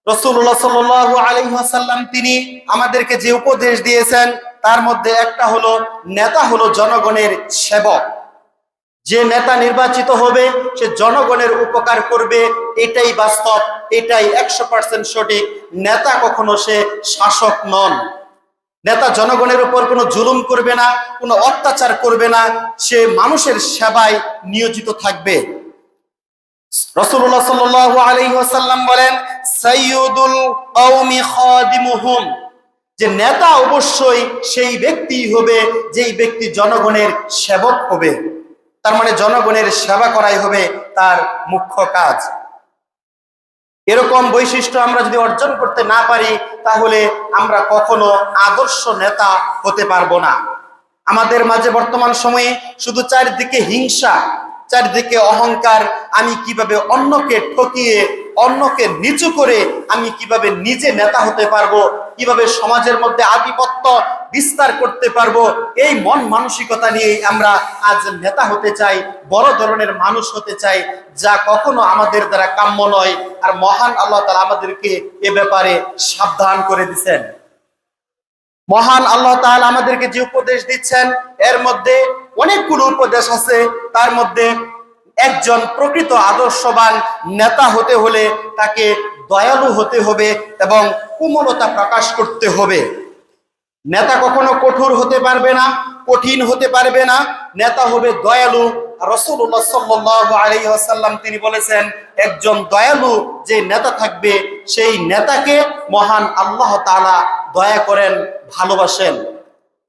রাসূলুল্লাহ সাল্লাল্লাহু আলাইহি ওয়াসাল্লাম তিনি আমাদেরকে যে উপদেশ দিয়েছেন তার মধ্যে একটা হলো, নেতা হলো জনগণের সেবক। যে নেতা নির্বাচিত হবে সে জনগণের উপকার করবে, এটাই বাস্তব, এটাই 100% সঠিক। নেতা কখনো সে শাসক নন। নেতা জনগণের উপর কোনো জুলুম করবে না, কোনো অত্যাচার করবে না, সে মানুষের সেবায় নিয়োজিত থাকবে। রাসূলুল্লাহ সাল্লাল্লাহু আলাইহি ওয়াসাল্লাম বলেন, সাইয়্যিদুল কওমি খাদিমুহুম, যে নেতা অবশ্যই সেই ব্যক্তি হবে যেই ব্যক্তি জনগণের সেবক হবে। তার মানে জনগণের সেবা করাই হবে তার মুখ্য কাজ। এরকম বৈশিষ্ট্য আমরা যদি অর্জন করতে না পারি তাহলে আমরা কখনো আদর্শ নেতা হতে পারবো না। আমাদের মাঝে বর্তমান সময়ে শুধু চারিদিকে হিংসা, চারিদিকে অহংকার, আমি কিভাবে অন্যকে ঠকিয়ে, অন্যকে নিচু করে আমি কিভাবে নিজে নেতা হতে পারবো, কিভাবে সমাজের মধ্যে আধিপত্য বিস্তার করতে পারবো, এই মন মানসিকতা নিয়ে আমরা আজ নেতা হতে চাই, বড় ধরনের মানুষ হতে চাই, যা কখনো আমাদের দ্বারা কাম্য নয়। আর মহান আল্লাহ তাআলা আমাদেরকে এ ব্যাপারে সাবধান করে দিচ্ছেন। মহান আল্লাহ তাআলা আমাদেরকে যে উপদেশ দিচ্ছেন এর মধ্যে অনেকগুলো উপদেশ আছে। তার মধ্যে একজন প্রকৃত আদর্শবান নেতা হতে হলে তাকে দয়ালু হতে হবে এবং কোমলতা প্রকাশ করতে হবে। নেতা কখনো কঠোর হতে পারবে না, কঠিন হতে পারবে না, নেতা হবে দয়ালু। রাসূলুল্লাহ সাল্লাল্লাহু আলাইহি ওয়াসাল্লাম তিনি বলেছেন, একজন দয়ালু যে নেতা থাকবে সেই নেতাকে মহান আল্লাহ তাআলা দয়া করেন, ভালোবাসেন।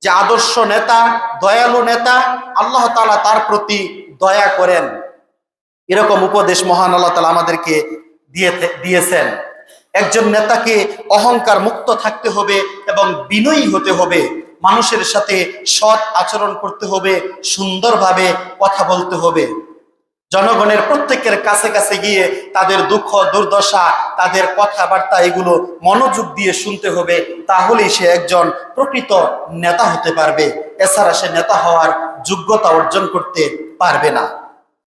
যে আদর্শ নেতা, দয়ালু নেতা, আল্লাহ তাআলা তার প্রতি দয়া করেন। এরকম উপদেশ মহান আল্লাহ তাআলা আমাদেরকে দিয়েছেন। একজন নেতাকে অহংকার মুক্ত থাকতে হবে এবং বিনয়ী হতে হবে, মানুষের সাথে সৎ আচরণ করতে হবে, সুন্দরভাবে কথা বলতে হবে, জনগণের প্রত্যেকের কাছে কাছে গিয়ে তাদের দুঃখ দুর্দশা, তাদের কথাবার্তা এগুলো মনোযোগ দিয়ে শুনতে হবে। তাহলেই সে একজন প্রকৃত নেতা হতে পারবে, এছাড়া সে নেতা হওয়ার যোগ্যতা অর্জন করতে পারবে না।